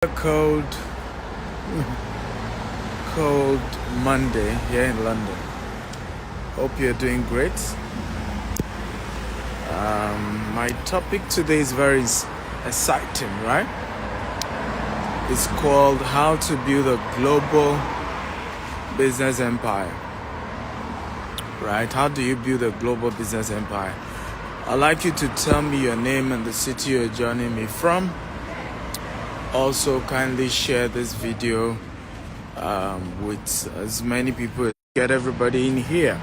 Cold, cold Monday here in London. Hope you're doing great. My topic today is very exciting, right? It's called How to Build a Global Business Empire. Right? How do you build a global business empire? I'd like you to tell me your name and the city you're joining me from. Also, kindly share this video with as many people. Get everybody in here.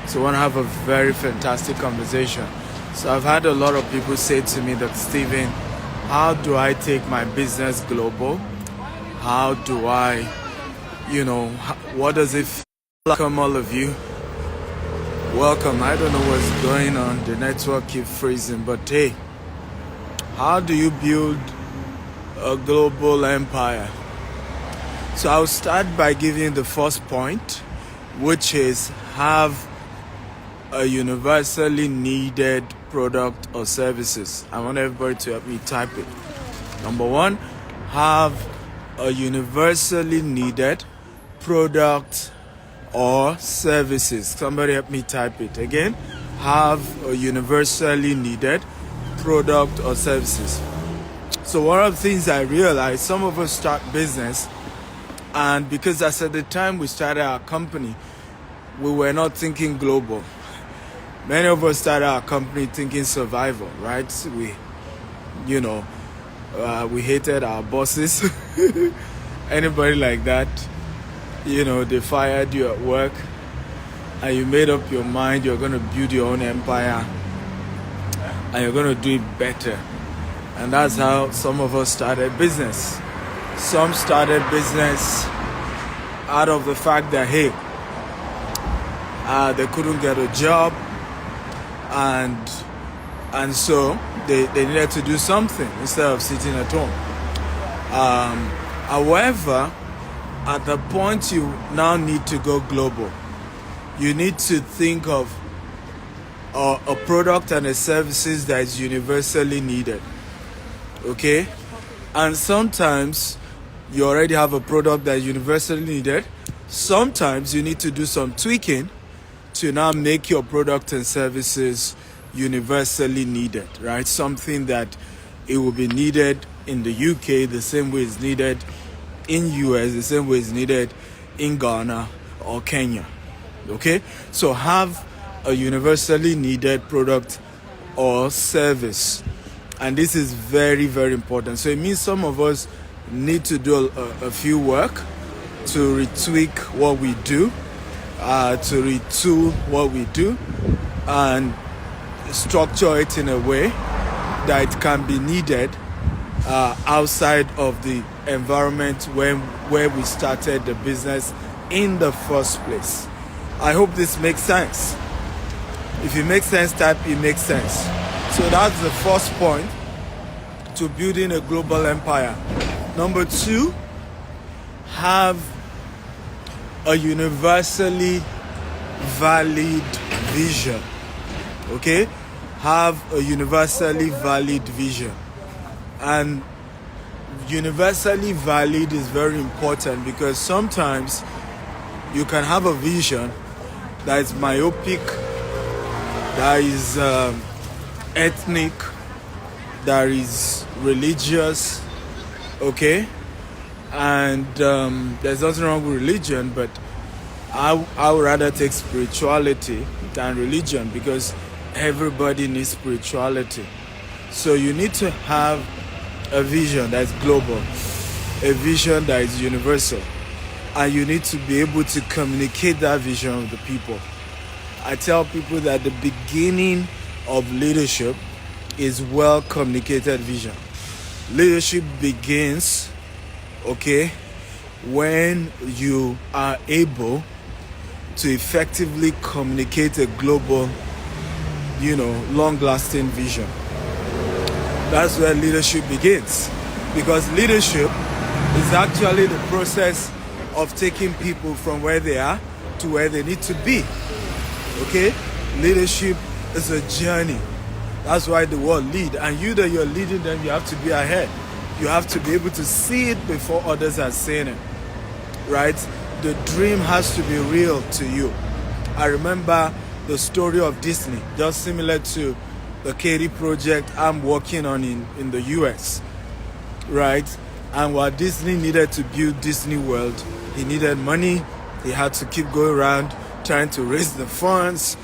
So I want to have a very fantastic conversation. So I've had a lot of people say to me that, Stephen, how do I take my business global? How do I, what does it feel? Welcome all of you. Welcome. I don't know what's going on. The network keeps freezing. But hey, how do you build a global empire? So I'll start by giving the first point, which is have a universally needed product or services. I want everybody to help me type it. Number one, have a universally needed product or services. Somebody help me type it again. Have a universally needed product or services. So one of the things I realized, some of us start business, and because that's at the time we started our company, we were not thinking global. Many of us started our company thinking survival, right? We hated our bosses. Anybody like that? They fired you at work, and you made up your mind you're going to build your own empire, and you're going to do it better. And that's how some of us started business. Some started business out of the fact that, hey, they couldn't get a job, and so they needed to do something instead of sitting at home. However, at the point you now need to go global, you need to think of a product and a services that is universally needed. Okay, and sometimes you already have a product that is universally needed. Sometimes you need to do some tweaking to now make your product and services universally needed, right? Something that it will be needed in the UK the same way it's needed in US, the same way it's needed in Ghana or Kenya. Okay, so have a universally needed product or service. And this is very, very important. So it means some of us need to do a few work to retweak what we do, to retool what we do, and structure it in a way that it can be needed outside of the environment where we started the business in the first place. I hope this makes sense. If it makes sense, type it makes sense. So that's the first point to building a global empire. Number two, have a universally valid vision. Okay? Have a universally valid vision. And universally valid is very important because sometimes you can have a vision that is myopic, that is ethnic, that is religious, okay? And there's nothing wrong with religion, but I would rather take spirituality than religion because everybody needs spirituality. So you need to have a vision that's global, a vision that is universal, and you need to be able to communicate that vision with the people. I tell people that the beginning of leadership is well communicated vision. Leadership begins, okay, when you are able to effectively communicate a global, long-lasting vision. That's where leadership begins, because leadership is actually the process of taking people from where they are to where they need to be. Okay? Leadership is a journey. That's why the word lead. And you that you're leading them, you have to be ahead. You have to be able to see it before others are seeing it, right? The dream has to be real to you. I remember the story of Disney, just similar to the Katie project I'm working on in the US, right? And while Disney needed to build Disney World, he needed money. He had to keep going around trying to raise the funds.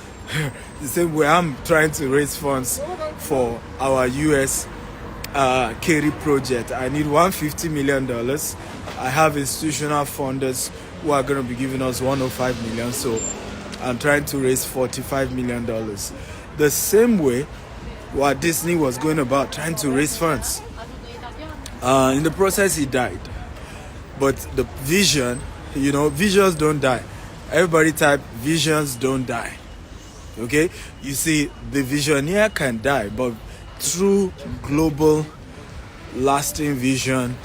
The same way I'm trying to raise funds for our US Katie project. I need $150 million. I have institutional funders who are going to be giving us $105 million. So I'm trying to raise $45 million. The same way what Disney was going about trying to raise funds. In the process, he died. But the vision, visions don't die. Everybody type, visions don't die. Okay? You see, the visioneer can die, but true global lasting vision,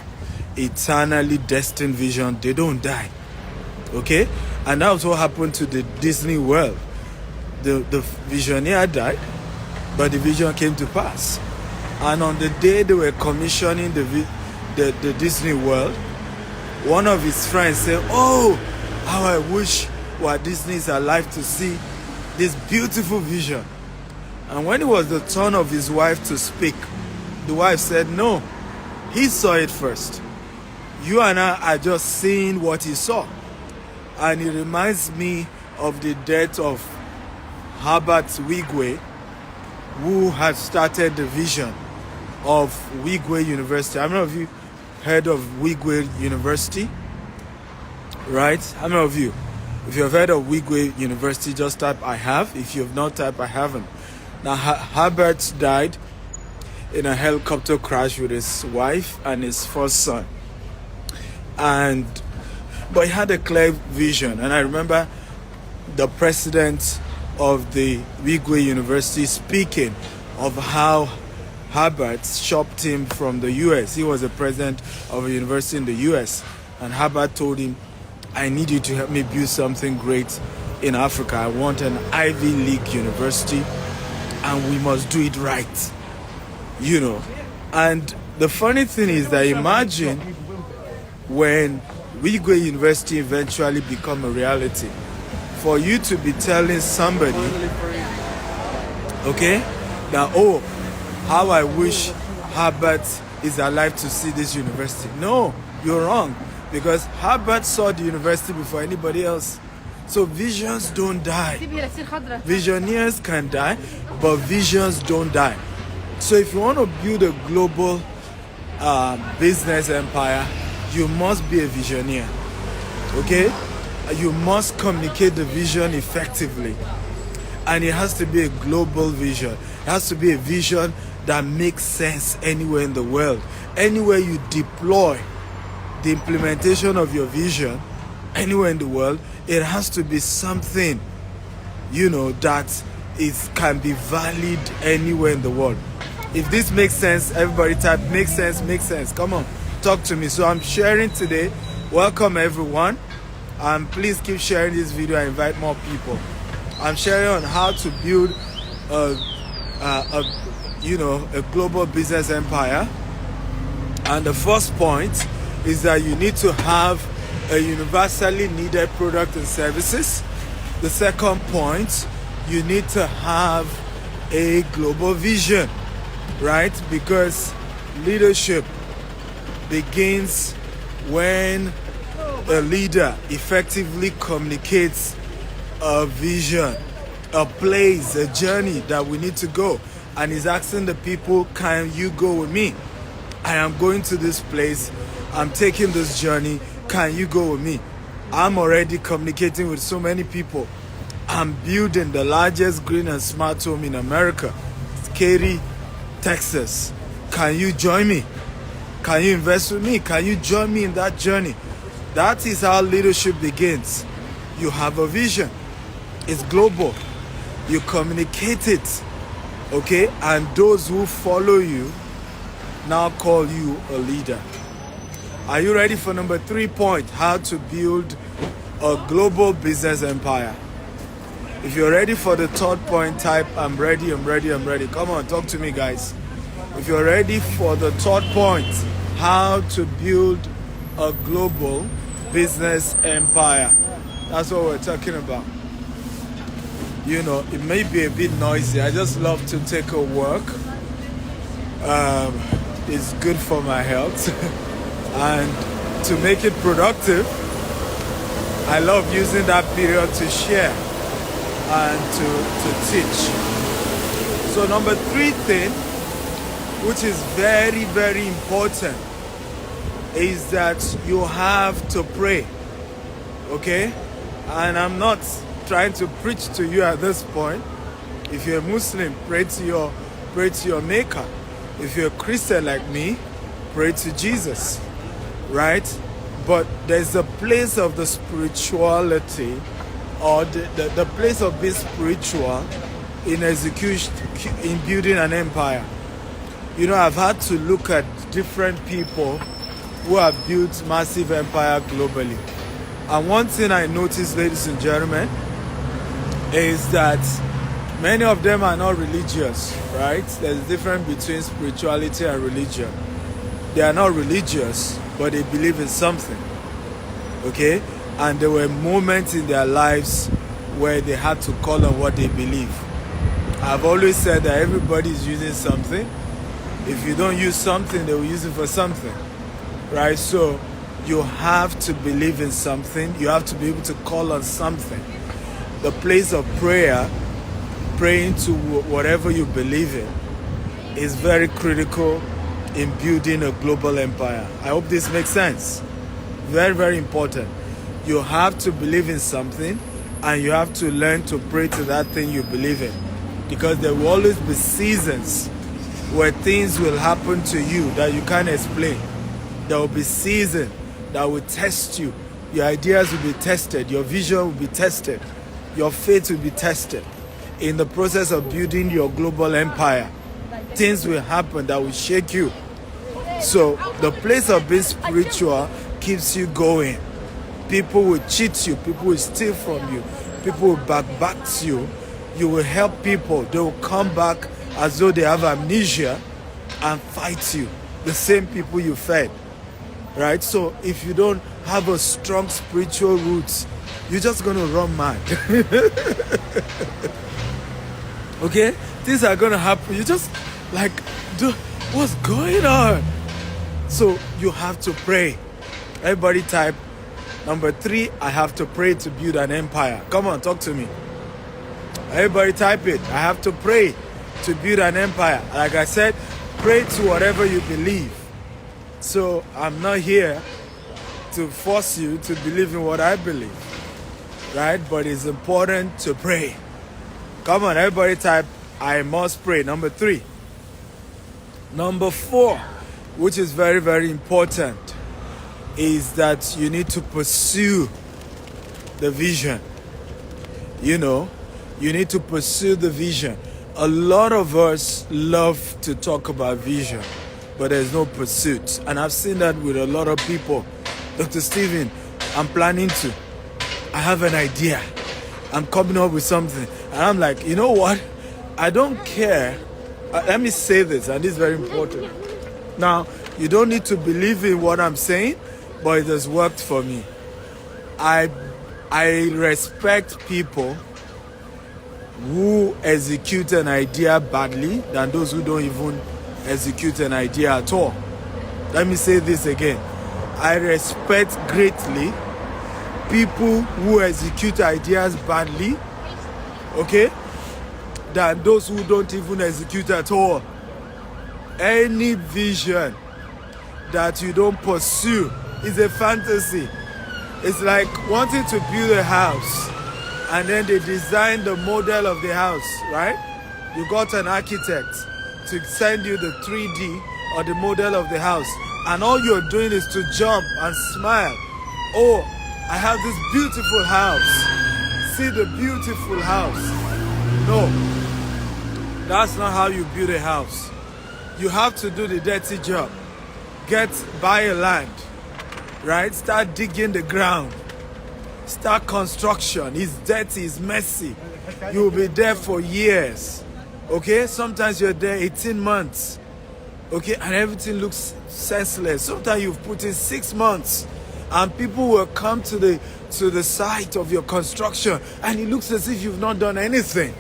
eternally destined vision, they don't die. Okay? And that's what happened to the Disney World. The visioneer died, but the vision came to pass. And on the day they were commissioning the Disney World, one of his friends said, "Oh, how I wish Walt Disney is alive to see this beautiful vision." And when it was the turn of his wife to speak, the wife said, "No, he saw it first. You and I are just seeing what he saw." And it reminds me of the death of Herbert Wigwe, who had started the vision of Wigwe University. How many of you heard of Wigwe University? Right? How many of you? If you have heard of Wigwe University, just type "I have." If you have not typed "I haven't." Now, Herbert died in a helicopter crash with his wife and his first son. But he had a clear vision. And I remember the president of the Wigwe University speaking of how Herbert shopped him from the US. He was the president of a university in the US. And Herbert told him, "I need you to help me build something great in Africa. I want an Ivy League university, and we must do it right." And the funny thing is that imagine when Wigwe University eventually become a reality, for you to be telling somebody, okay, that, "Oh, how I wish Herbert is alive to see this university." No, you're wrong, because Herbert saw the university before anybody else. So visions don't die. Visionaries can die, but visions don't die. So if you want to build a global business empire, you must be a visionary. Okay? You must communicate the vision effectively. And it has to be a global vision. It has to be a vision that makes sense anywhere in the world. Anywhere you deploy the implementation of your vision, anywhere in the world, it has to be something, that can be valid anywhere in the world. If this makes sense, everybody type "makes sense, makes sense." Come on, talk to me. So I'm sharing today. Welcome everyone. Please keep sharing this video and invite more people. I'm sharing on how to build a global business empire. And the first point is that you need to have a universally needed product and services. The second point, you need to have a global vision, right? Because leadership begins when a leader effectively communicates a vision, a place, a journey that we need to go, and is asking the people, "Can you go with me? I am going to this place. I'm taking this journey. Can you go with me?" I'm already communicating with so many people. I'm building the largest green and smart home in America, Katy, Texas. Can you join me? Can you invest with me? Can you join me in that journey? That is how leadership begins. You have a vision. It's global. You communicate it, okay? And those who follow you now call you a leader. Are you ready for number 3 point? How to build a global business empire. If you're ready for the third point, type "I'm ready, I'm ready, I'm ready." Come on, talk to me, guys. If you're ready for the third point, how to build a global business empire. That's what we're talking about. You know, it may be a bit noisy. I just love to take a walk. It's good for my health. And to make it productive, I love using that period to share and to teach. So number 3 thing, which is very, very important, is that you have to pray. Okay? And I'm not trying to preach to you at this point. If you're a Muslim, pray to your maker. If you're a Christian like me, pray to Jesus. Right? But there's a place of the spirituality, or the place of being spiritual in execution, in building an empire. You know, I've had to look at different people who have built massive empire globally. And one thing I noticed, ladies and gentlemen, is that many of them are not religious, right? There's a difference between spirituality and religion. They are not religious, but they believe in something, okay? And there were moments in their lives where they had to call on what they believe. I've always said that everybody is using something. If you don't use something, they will use it for something, right? So you have to believe in something. You have to be able to call on something. The place of prayer, praying to whatever you believe in, is very critical in building a global empire. I hope this makes sense. Very, very important. You have to believe in something, and you have to learn to pray to that thing you believe in. Because there will always be seasons where things will happen to you that you can't explain. There will be seasons that will test you. Your ideas will be tested. Your vision will be tested. Your faith will be tested. In the process of building your global empire, things will happen that will shake you. So the place of being spiritual keeps you going. People will cheat you. People will steal from you. People will backbite you. You will help people. They will come back as though they have amnesia and fight you. The same people you fed. Right? So if you don't have a strong spiritual roots, you're just going to run mad. Okay? Things are going to happen. You just like, dude, what's going on? So you have to pray. Everybody type, number 3, I have to pray to build an empire. Come on, talk to me. Everybody type it. I have to pray to build an empire. Like I said, pray to whatever you believe. So I'm not here to force you to believe in what I believe. Right? But it's important to pray. Come on, everybody type, I must pray. Number 3. Number 4, which is very, very important, is that you need to pursue the vision. You know, you need to pursue the vision. A lot of us love to talk about vision, but there's no pursuit. And I've seen that with a lot of people. Dr. Stephen, I'm planning to. I have an idea. I'm coming up with something. And I'm like, you know what? I don't care. Let me say this, and this is very important. Now, you don't need to believe in what I'm saying, but it has worked for me. I respect people who execute an idea badly than those who don't even execute an idea at all. Let me say this again. I respect greatly people who execute ideas badly, okay, than those who don't even execute at all. Any vision that you don't pursue is a fantasy. It's like wanting to build a house and then they design the model of the house, right? You got an architect to send you the 3D or the model of the house, and all you're doing is to jump and smile. Oh, I have this beautiful house. See the beautiful house. No, that's not how you build a house. You have to do the dirty job. Buy a land, right? Start digging the ground. Start construction. It's dirty, it's messy. You will be there for years. Okay? Sometimes you're there 18 months. Okay? And everything looks senseless. Sometimes you've put in 6 months, and people will come to the site of your construction, and it looks as if you've not done anything.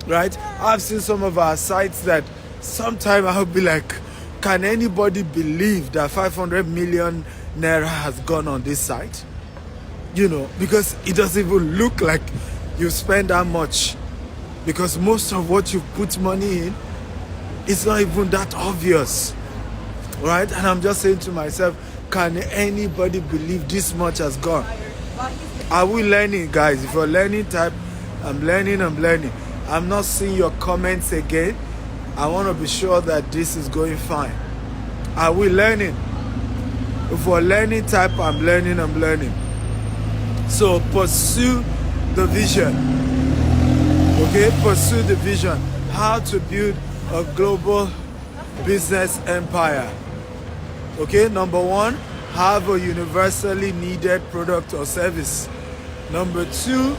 Right? I've seen some of our sites that sometimes I'll be like, can anybody believe that 500 million naira has gone on this site? Because it doesn't even look like you spend that much. Because most of what you put money in is not even that obvious. Right? And I'm just saying to myself, can anybody believe this much has gone? Are we learning, guys? If you're learning, type, I'm learning. I'm not seeing your comments again. I want to be sure that this is going fine. Are we learning? If we're learning, type, I'm learning. So pursue the vision. Okay, pursue the vision. How to build a global business empire. Okay, number 1, have a universally needed product or service. Number 2,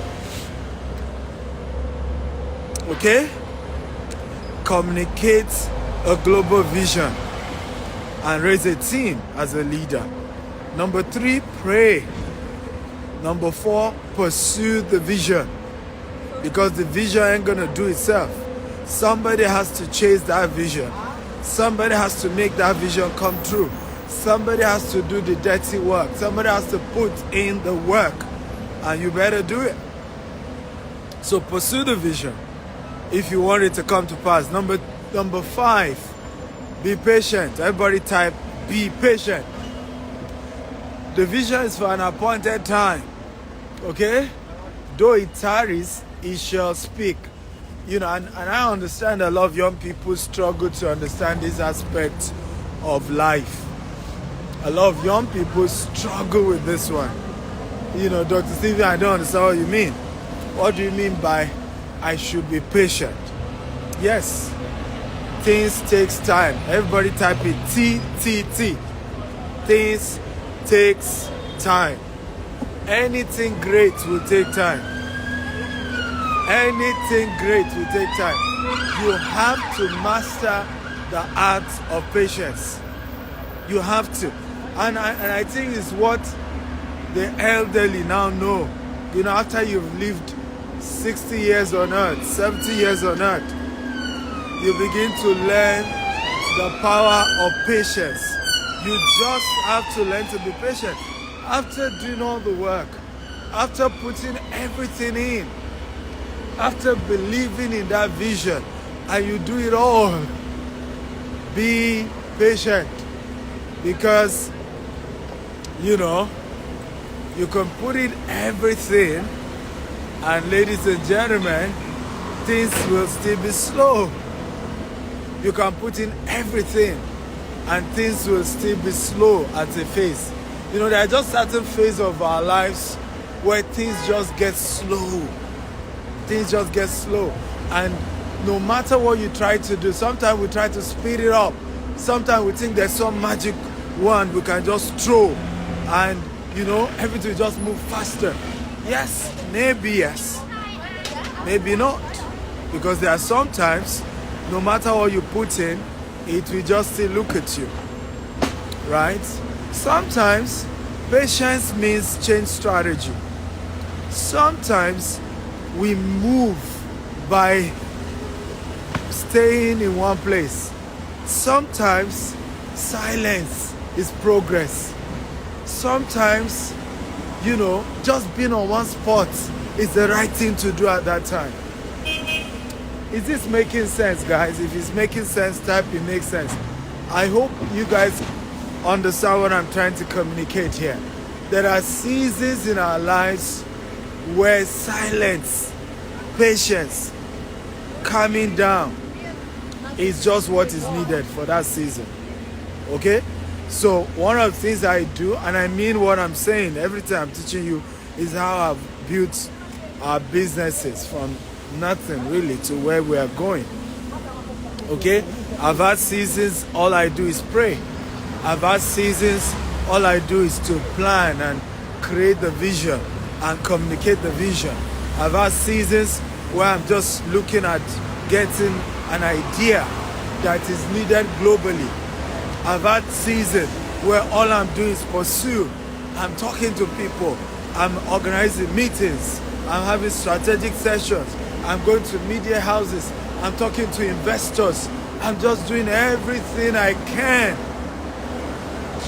okay, communicate a global vision and raise a team as a leader. Number 3, pray. Number 4, pursue the vision, because the vision ain't gonna do itself. Somebody has to chase that vision. Somebody has to make that vision come true. Somebody has to do the dirty work. Somebody has to put in the work, and you better do it. So pursue the vision if you want it to come to pass. Number 5, be patient. Everybody type, be patient. The vision is for an appointed time. Okay? Though it tarries, it shall speak. And I understand a lot of young people struggle to understand this aspect of life. A lot of young people struggle with this one. Dr. Stephen, I don't understand what you mean. What do you mean by I should be patient? Yes, things takes time. Everybody type it, T. Things takes time. Anything great will take time. Anything great will take time. You have to master the art of patience. You have to. And I think it's what the elderly now know. After you've lived 60 years on earth, 70 years on earth, you begin to learn the power of patience. You just have to learn to be patient. After doing all the work, after putting everything in, after believing in that vision, and you do it all, be patient. Because, you can put in everything, and ladies and gentlemen, things will still be slow. You can put in everything, and things will still be slow at a phase. There are just certain phases of our lives where things just get slow. Things just get slow. And no matter what you try to do, sometimes we try to speed it up. Sometimes we think there's some magic wand we can just throw, and everything will just move faster. Yes, maybe yes. Maybe not. Because there are sometimes, no matter what you put in, it will just still look at you. Right? Sometimes patience means change strategy. Sometimes we move by staying in one place. Sometimes silence is progress. Sometimes, just being on one spot is the right thing to do at that time. Is this making sense, guys? If it's making sense, type it makes sense. I hope you guys understand what I'm trying to communicate here. There are seasons in our lives where silence, patience, calming down is just what is needed for that season. Okay? So one of the things I do, and I mean what I'm saying every time I'm teaching you, is how I've built our businesses from nothing really to where we are going. Okay? I've had seasons, all I do is pray. I've had seasons, all I do is to plan and create the vision and communicate the vision. I've had seasons where I'm just looking at getting an idea that is needed globally. I've had season where all I'm doing is pursue. I'm talking to people. I'm organizing meetings. I'm having strategic sessions. I'm going to media houses. I'm talking to investors. I'm just doing everything I can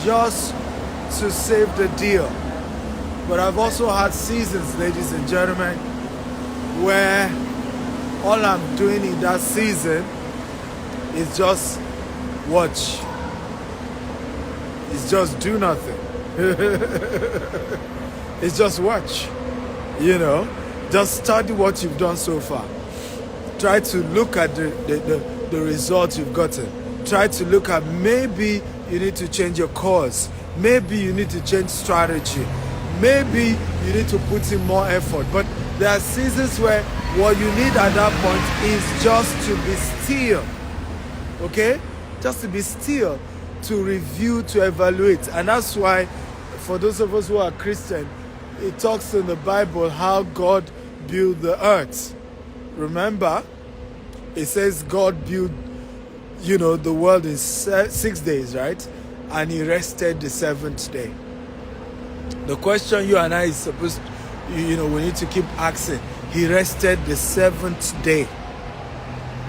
just to save the deal. But I've also had seasons, ladies and gentlemen, where all I'm doing in that season is just watch. It's just do nothing. It's just watch. You know, just study what you've done so far. Try to look at the results you've gotten. Try to look at maybe you need to change your course. Maybe you need to change strategy. Maybe you need to put in more effort. But there are seasons where what you need at that point is just to be still. Okay? Just to be still, to review, to evaluate. And that's why, for those of us who are Christian, it talks in the Bible how God built the earth. Remember, it says God built, the world in 6 days, right? And he rested the seventh day. The question you and I is supposed to, we need to keep asking. He rested the seventh day.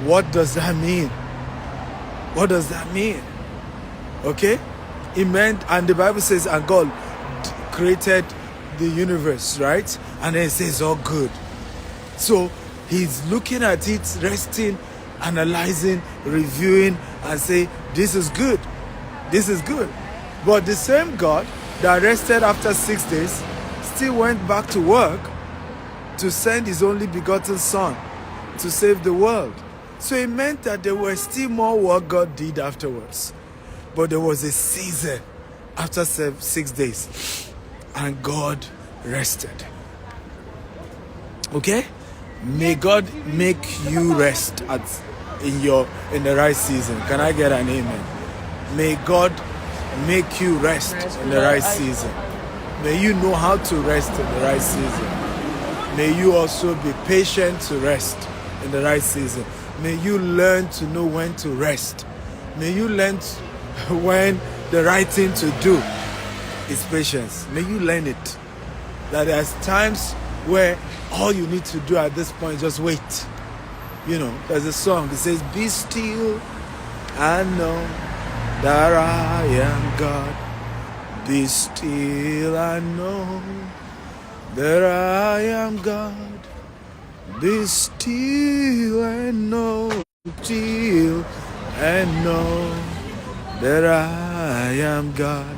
What does that mean? What does that mean? Okay? It meant, and the Bible says, and God created the universe, right? And then it says, all good. So he's looking at it, resting, analyzing, reviewing, and say, this is good. This is good. But the same God that rested after 6 days still went back to work to send his only begotten son to save the world. So it meant that there was still more work God did afterwards. But there was a season after 6 days, and God rested. Okay? May God make you rest in the right season. Can I get an amen? May God make you rest in the right season. May you know how to rest in the right season. May you also be patient to rest in the right season. May you learn to know when to rest. May you learn when the right thing to do is patience. May you learn it. That there's times where all you need to do at this point is just wait. There's a song that says, be still and know that I am God. Be still and know that I am God. Be still and know, still and know that I am God.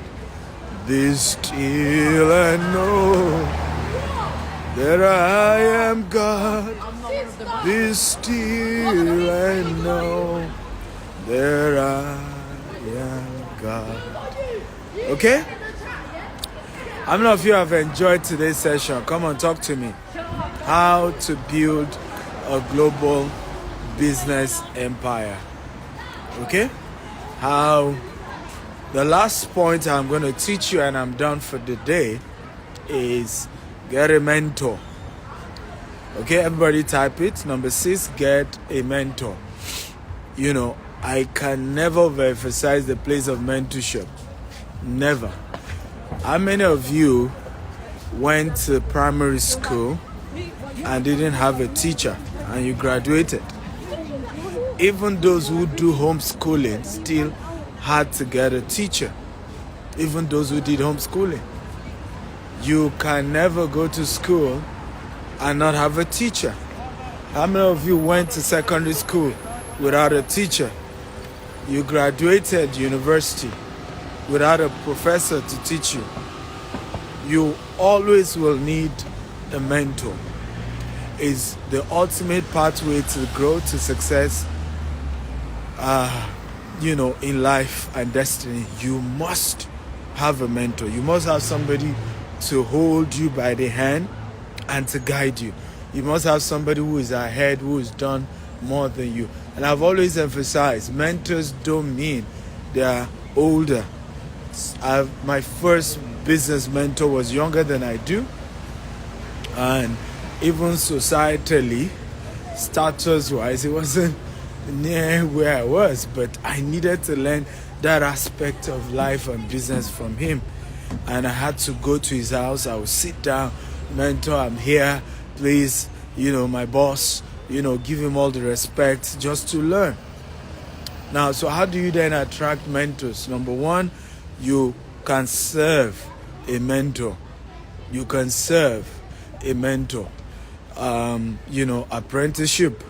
Be still and know that I am God. Be still and know that I am God. Okay? How many of you have enjoyed today's session? Come on, talk to me. How to build a global business empire. Okay? How the last point I'm going to teach you, and I'm done for the day, is get a mentor. Okay, everybody type it. Number 6, get a mentor. I can never emphasize the place of mentorship. Never. How many of you went to primary school and didn't have a teacher and you graduated? Even those who do homeschooling still had to get a teacher. Even those who did homeschooling. You can never go to school and not have a teacher. How many of you went to secondary school without a teacher? You graduated university without a professor to teach you. You always will need a mentor. It's the ultimate pathway to growth, to success, in life and destiny. You must have a mentor. You must have somebody to hold you by the hand and to guide you. You must have somebody who is ahead, who has done more than you. And I've always emphasized, mentors don't mean they are older. My first business mentor was younger than I do. And even societally, status-wise, it wasn't near where I was. But I needed to learn that aspect of life and business from him. And I had to go to his house. I would sit down, mentor, I'm here, please, my boss, give him all the respect just to learn. Now, so how do you then attract mentors? Number one, you can serve a mentor. You can serve a mentor. Apprenticeship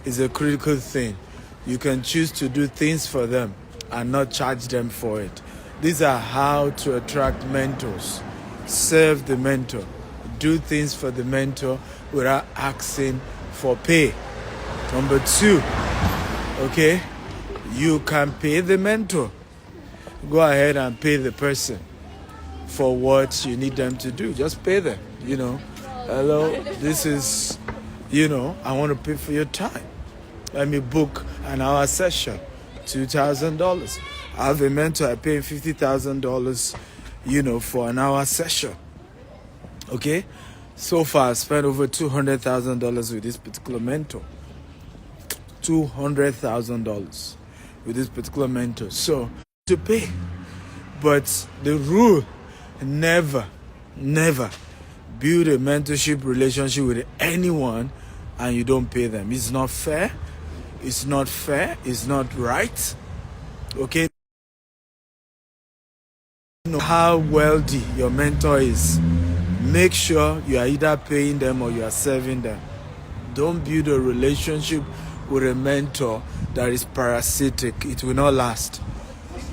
is a critical thing. You can choose to do things for them and not charge them for it. These are how to attract mentors. Serve the mentor. Do things for the mentor without asking for pay. Number two, okay, you can pay the mentor. Go ahead and pay the person for what you need them to do. Just pay them, Hello, this is, I want to pay for your time. Let me book an hour session, $2,000. I have a mentor, I pay him $50,000, for an hour session. Okay? So far, I spent over $200,000 with this particular mentor. $200,000 with this particular mentor. So, to pay. But the rule, never build a mentorship relationship with anyone and you don't pay them. It's not fair. It's not fair. It's not right. Okay? Know how wealthy your mentor is. Make sure you are either paying them or you are serving them. Don't build a relationship with a mentor that is parasitic. It will not last.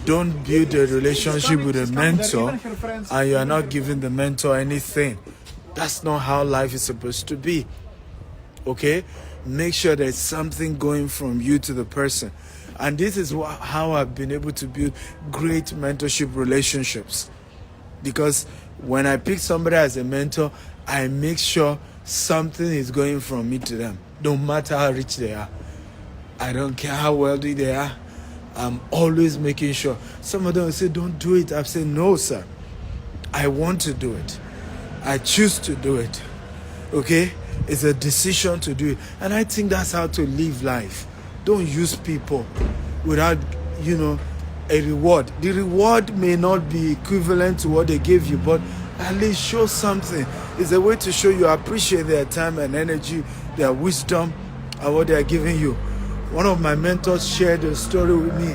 Don't build a relationship with a mentor and you are not giving the mentor anything. That's not how life is supposed to be. Okay? Make sure there's something going from you to the person. And this is how I've been able to build great mentorship relationships. Because when I pick somebody as a mentor, I make sure something is going from me to them. No matter how rich they are. I don't care how wealthy they are. I'm always making sure. Some of them will say, don't do it. I've said, no, sir. I want to do it. I choose to do it. Okay? It's a decision to do it. And I think that's how to live life. Don't use people without, a reward. The reward may not be equivalent to what they gave you, but at least show something. It's a way to show you appreciate their time and energy, their wisdom, and what they are giving you. One of my mentors shared a story with me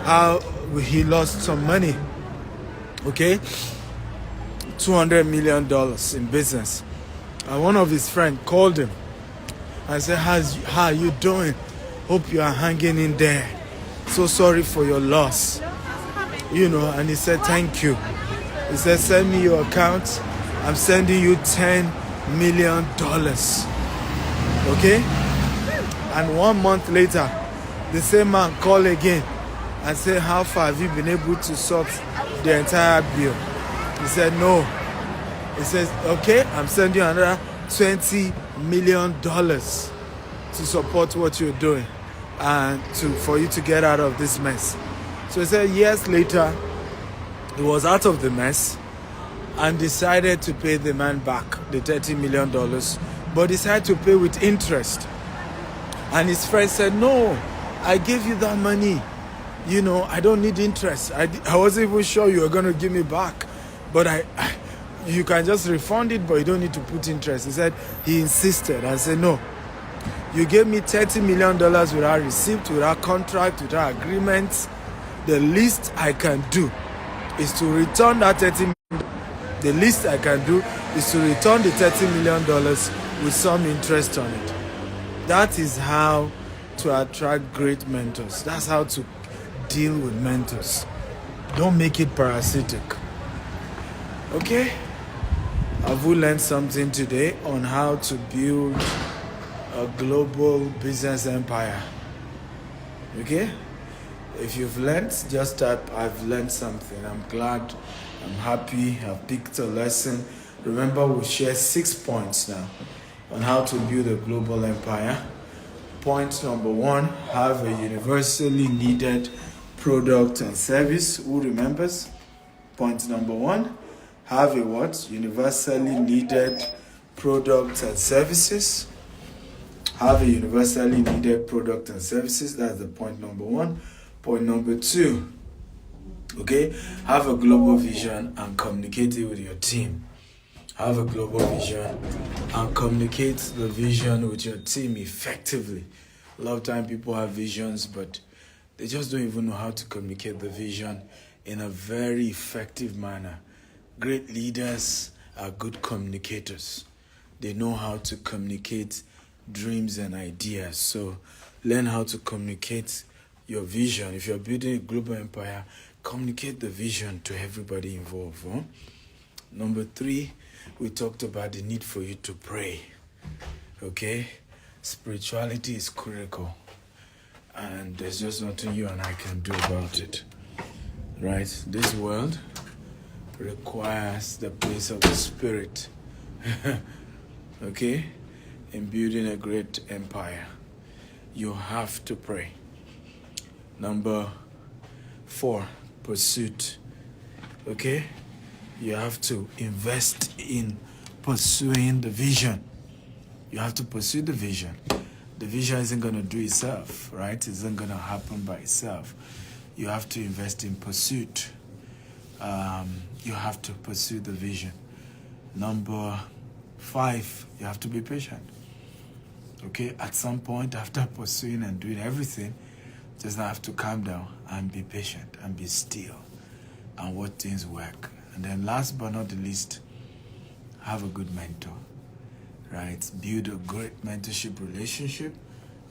how he lost some money. Okay? $200 million in business. And one of his friends called him and said, how are you doing? Hope you are hanging in there. So sorry for your loss. And he said, thank you. He said, send me your account. I'm sending you $10 million. Okay? And 1 month later, the same man called again and said, how far have you been able to sort the entire bill? He said, no. He says, okay, I'm sending you another $20 million to support what you're doing and for you to get out of this mess. So he said years later, he was out of the mess and decided to pay the man back the $30 million, but decided to pay with interest. And his friend said, no, I gave you that money. I don't need interest. I wasn't even sure you were going to give me back. But you can just refund it, but you don't need to put interest. He insisted and said, no, you gave me $30 million without receipt, without contract, without agreement. The least I can do is to return that $30 million. The least I can do is to return the $30 million with some interest on it. That is how to attract great mentors. That's how to deal with mentors. Don't make it parasitic. Okay? Have we learned something today on how to build a global business empire? Okay? If you've learned, just type, I've learned something. I'm glad, I'm happy, I've picked a lesson. Remember, we share 6 points now on how to build a global empire. Point number 1, have a universally needed product and service. Who remembers? Point number 1, have a what? Universally needed product and services. Have a universally needed product and services. That's the point number 1. Point number 2, Okay? Have a global vision and communicate it with your team. Have a global vision and communicate the vision with your team effectively. A lot of time people have visions, but they just don't even know how to communicate the vision in a very effective manner. Great leaders are good communicators. They know how to communicate dreams and ideas. So learn how to communicate your vision. If you're building a global empire, communicate the vision to everybody involved. Huh? Number 3, we talked about the need for you to pray. Okay? Spirituality is critical. And there's just nothing you and I can do about it. Right? This world requires the place of the Spirit. Okay? In building a great empire, you have to pray. Number 4, pursuit. Okay? You have to invest in pursuing the vision. You have to pursue the vision. The vision isn't going to do itself, right? It isn't going to happen by itself. You have to invest in pursuit. You have to pursue the vision. Number 5, you have to be patient. Okay? At some point, after pursuing and doing everything, just have to calm down and be patient and be still and watch things work. And then last but not the least, have a good mentor, right? Build a great mentorship relationship,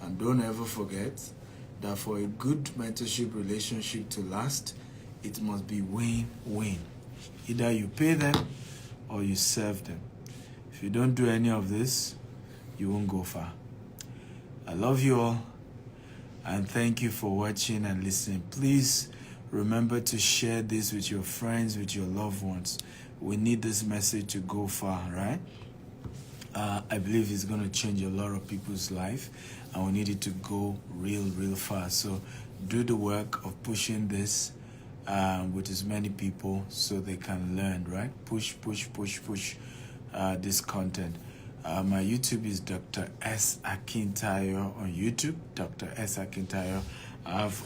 and don't ever forget that for a good mentorship relationship to last, it must be win-win. Either you pay them or you serve them. If you don't do any of this, you won't go far. I love you all, and thank you for watching and listening. Please remember to share this with your friends, with your loved ones. We need this message to go far, right? I believe it's going to change a lot of people's life, and we need it to go real fast. So do the work of pushing this with as many people so they can learn, right? Push this content. My YouTube is Dr. S. Akintayo on YouTube, Dr. S. Akintayo. I have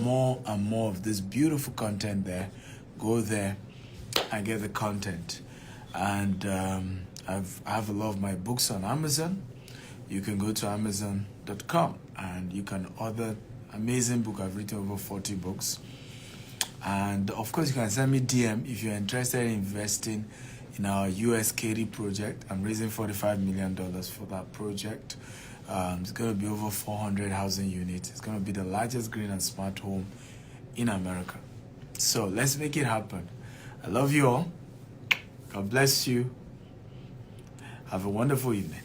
more and more of this beautiful content there. Go there and get the content. And I have a lot of my books on Amazon. You can go to Amazon.com and you can order amazing book. I've written over 40 books. And of course, you can send me DM if you're interested in investing in our US Katy project. I'm raising $45 million for that project. It's going to be over 400 housing units. It's going to be the largest green and smart home in America. So let's make it happen. I love you all. God bless you. Have a wonderful evening.